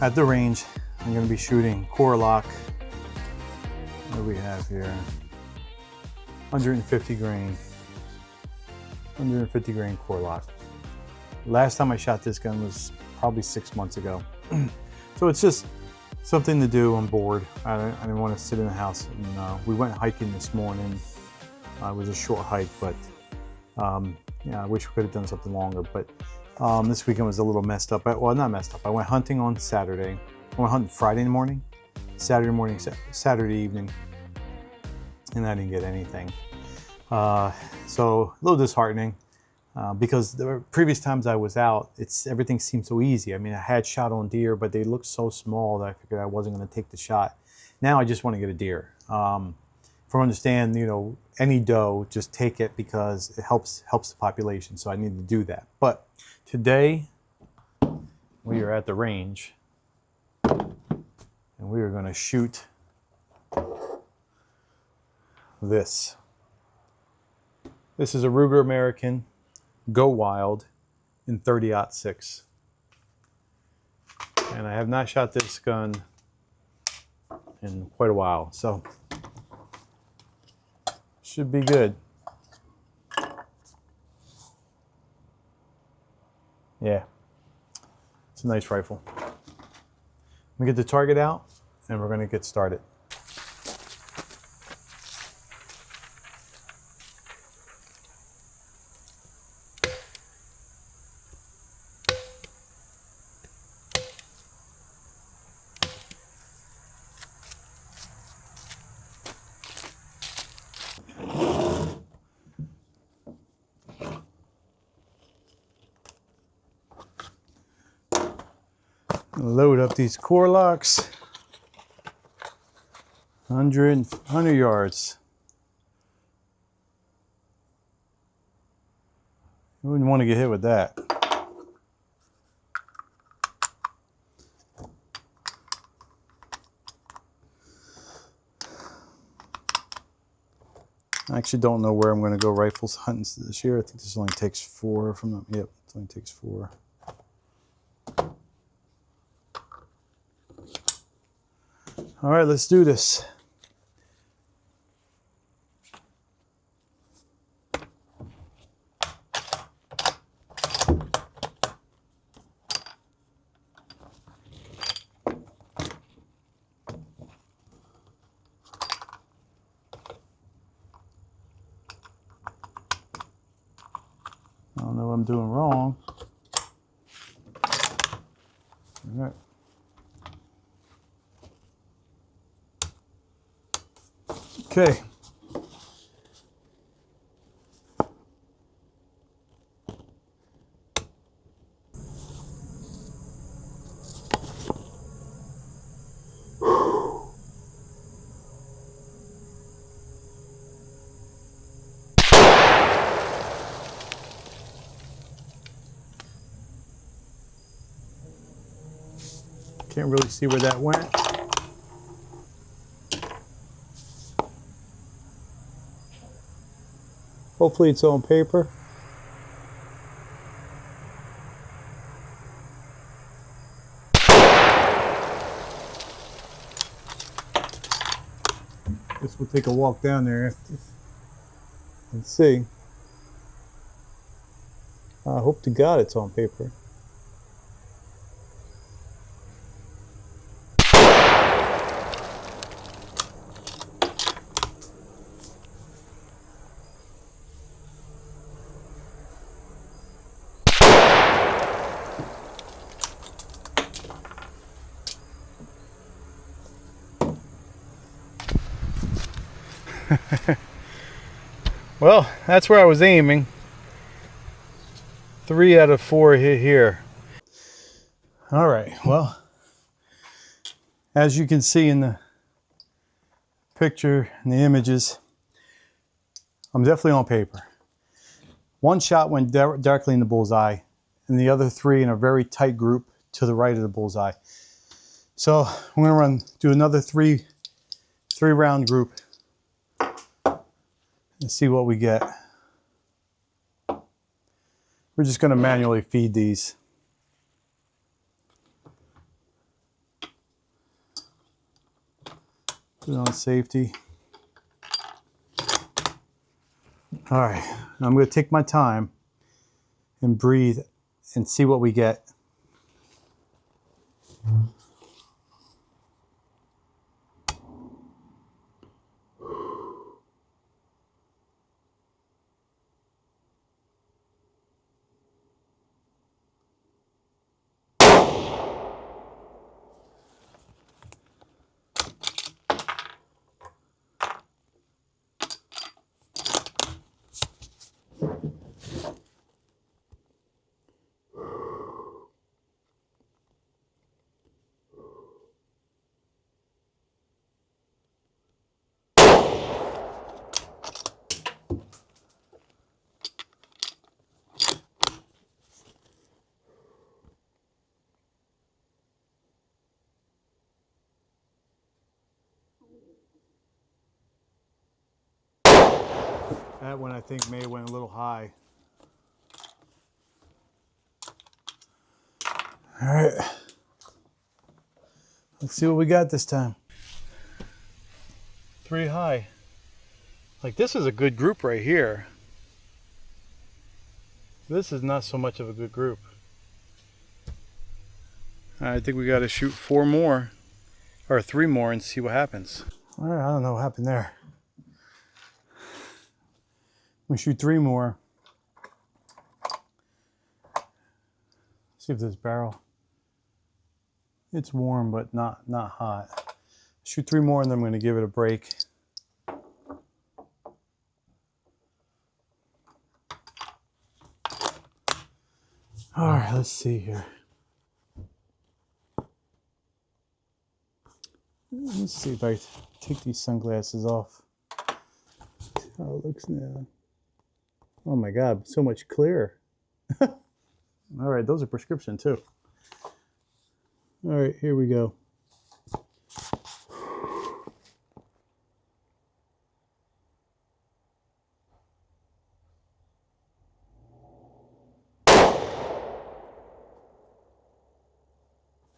at the range. I'm going to be shooting core lock. What do we have here? 150 grain core lock. Last time I shot this gun was probably 6 months ago. So it's just something to do on board. I didn't want to sit in the house. And, we went hiking this morning. It was a short hike, but yeah, I wish we could have done something longer. But this weekend was a little messed up. Well, not messed up. I went hunting on Saturday. I went hunting Friday morning, Saturday morning, Saturday evening, and I didn't get anything. So a little disheartening because the previous times I was out, everything seemed so easy. I mean, I had shot on deer, but they looked so small that I figured I wasn't going to take the shot. Now I just want to get a deer. From understand, you know, any doe, just take it because it helps the population. So I need to do that. But today we are at the range and we are going to shoot this. This is a Ruger American Go Wild in 30-06. And I have not shot this gun in quite a while, so should be good. Yeah, it's a nice rifle. We get the target out and we're going to get started. Load up these core locks. 100 yards. You wouldn't want to get hit with that. I actually don't know where I'm going to go rifles hunting this year. I think this only takes 4 from them. Yep, it only takes 4. All right, let's do this. I don't know what I'm doing wrong. All right. Okay. Can't really see where that went. Hopefully it's on paper. Guess we'll take a walk down there after. Let's see. I hope to God it's on paper. Well, that's where I was aiming. 3 out of 4 hit here. All right, well, as you can see in the picture and the images, I'm definitely on paper. One shot went directly in the bullseye, and the other 3 in a very tight group to the right of the bullseye. So I'm gonna do another 3-round group and see what we get. We're just going to manually feed these. Put it on safety. All right, now I'm going to take my time and breathe and see what we get. That one I think may have went a little high. All right, let's see what we got this time. 3 high. Like, this is a good group right here. This is not so much of a good group. I think we got to shoot 4 more or 3 more and see what happens. All right, I don't know what happened there. We shoot 3 more. See if this barrel. It's warm, but not hot. Shoot 3 more, and then I'm going to give it a break. All right, let's see here. Let's see if I take these sunglasses off. How it looks now. Oh my God, so much clearer. All right, those are prescription too. All right, here we go.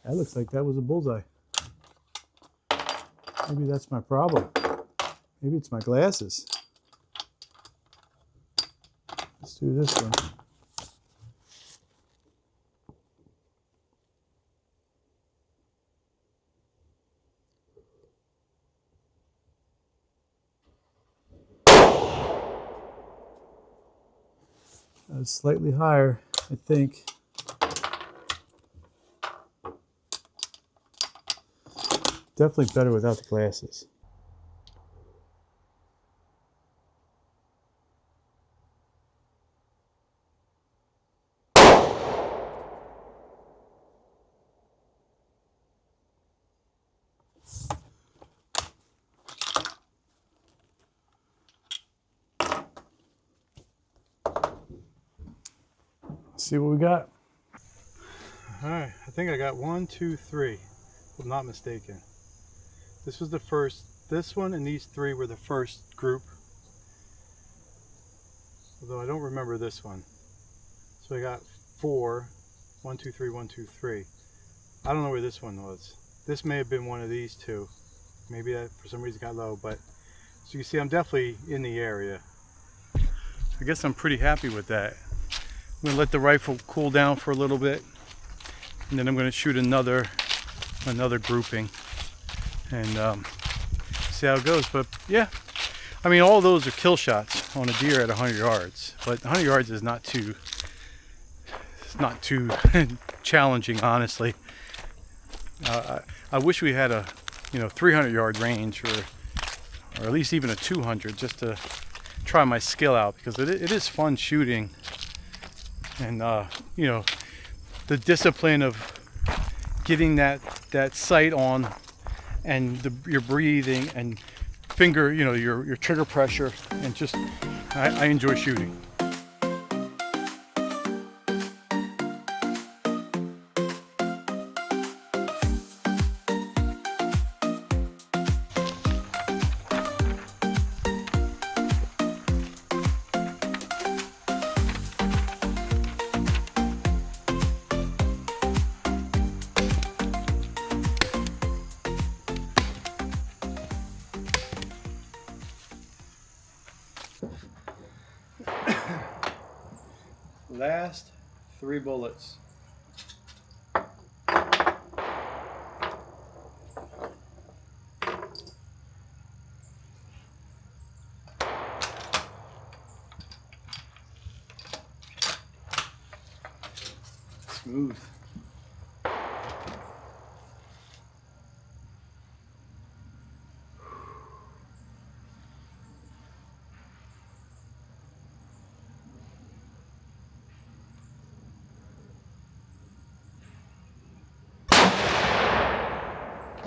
That looks like that was a bullseye. Maybe that's my problem. Maybe it's my glasses. Let's do this one. That's slightly higher, I think. Definitely better without the glasses. Let's see what we got. All right, I think I got 1, 2, 3, if I'm not mistaken. This was the first, this one and these 3 were the first group. Although I don't remember this one. So I got 4, 1, 2, 3, 1, 2, 3. I don't know where this one was. This may have been one of these 2. Maybe that for some reason got low, but so you see I'm definitely in the area. I guess I'm pretty happy with that. I'm gonna let the rifle cool down for a little bit, and then I'm gonna shoot another grouping and see how it goes. But yeah, I mean, all those are kill shots on a deer at 100 yards, but 100 yards is not too challenging, honestly. I wish we had a 300 yard range, or at least even a 200, just to try my skill out, because it is fun shooting. And the discipline of getting that sight on, and your breathing and finger, your trigger pressure, and just I enjoy shooting. Last 3 bullets. Smooth.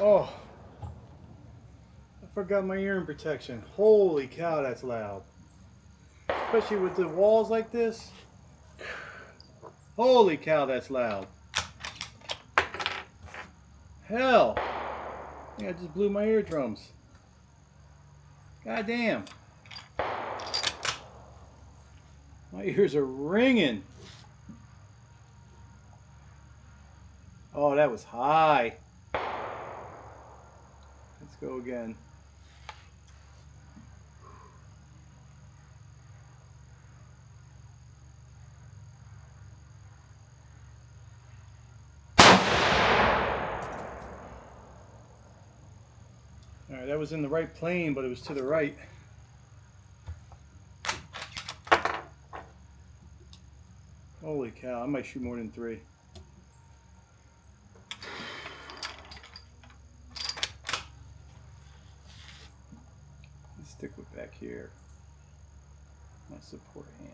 Oh, I forgot my hearing protection. Holy cow, that's loud. Especially with the walls like this. Holy cow, that's loud. Hell, I think I just blew my eardrums. God damn. My ears are ringing. Oh, that was high. Let's go again. All right, that was in the right plane, but it was to the right. Holy cow, I might shoot more than 3. Let's stick with back here. My support hand.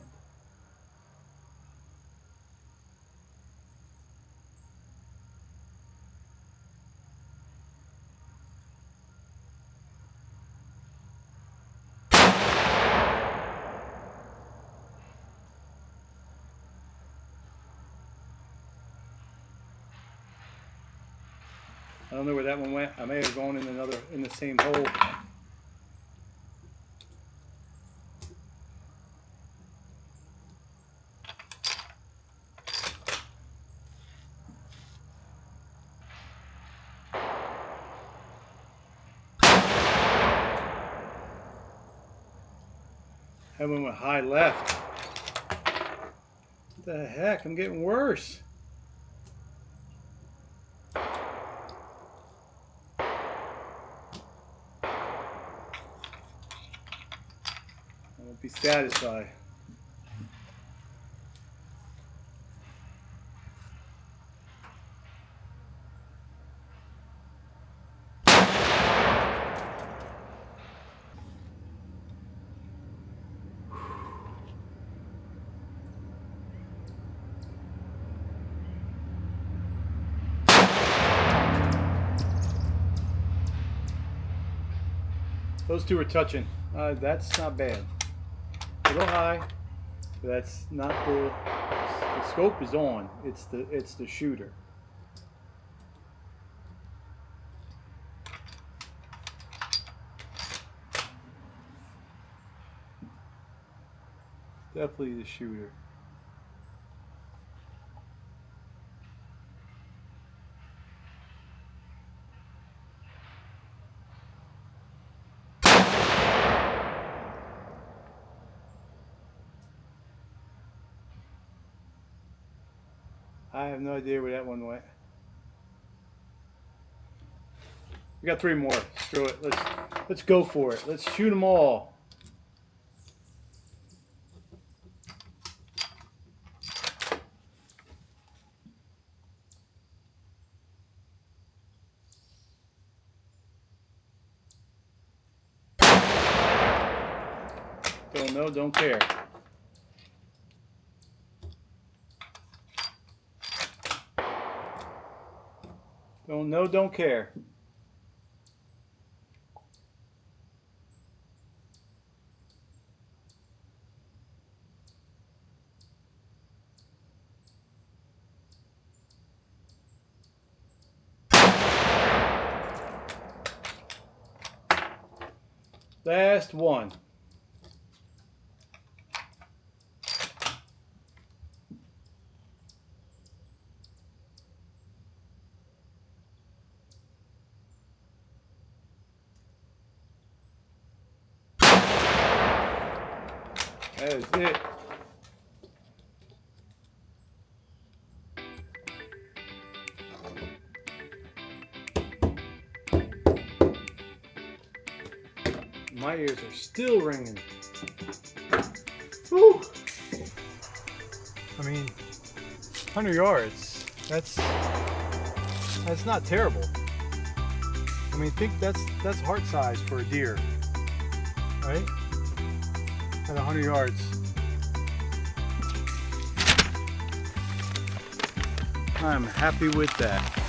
I don't know where that one went. I may have gone in the same hole. That one went high left. What the heck? I'm getting worse. I won't be satisfied. Those two are touching. That's not bad. A little high, but that's not the scope is on. It's the shooter. Definitely the shooter. I have no idea where that one went. We got 3 more. Screw it. Let's go for it. Let's shoot them all. Don't know, don't care. Don't know, don't care. Last one. That is it. My ears are still ringing. Woo! I mean, 100 yards, that's not terrible. I mean, think that's heart size for a deer, right? At 100 yards. I'm happy with that.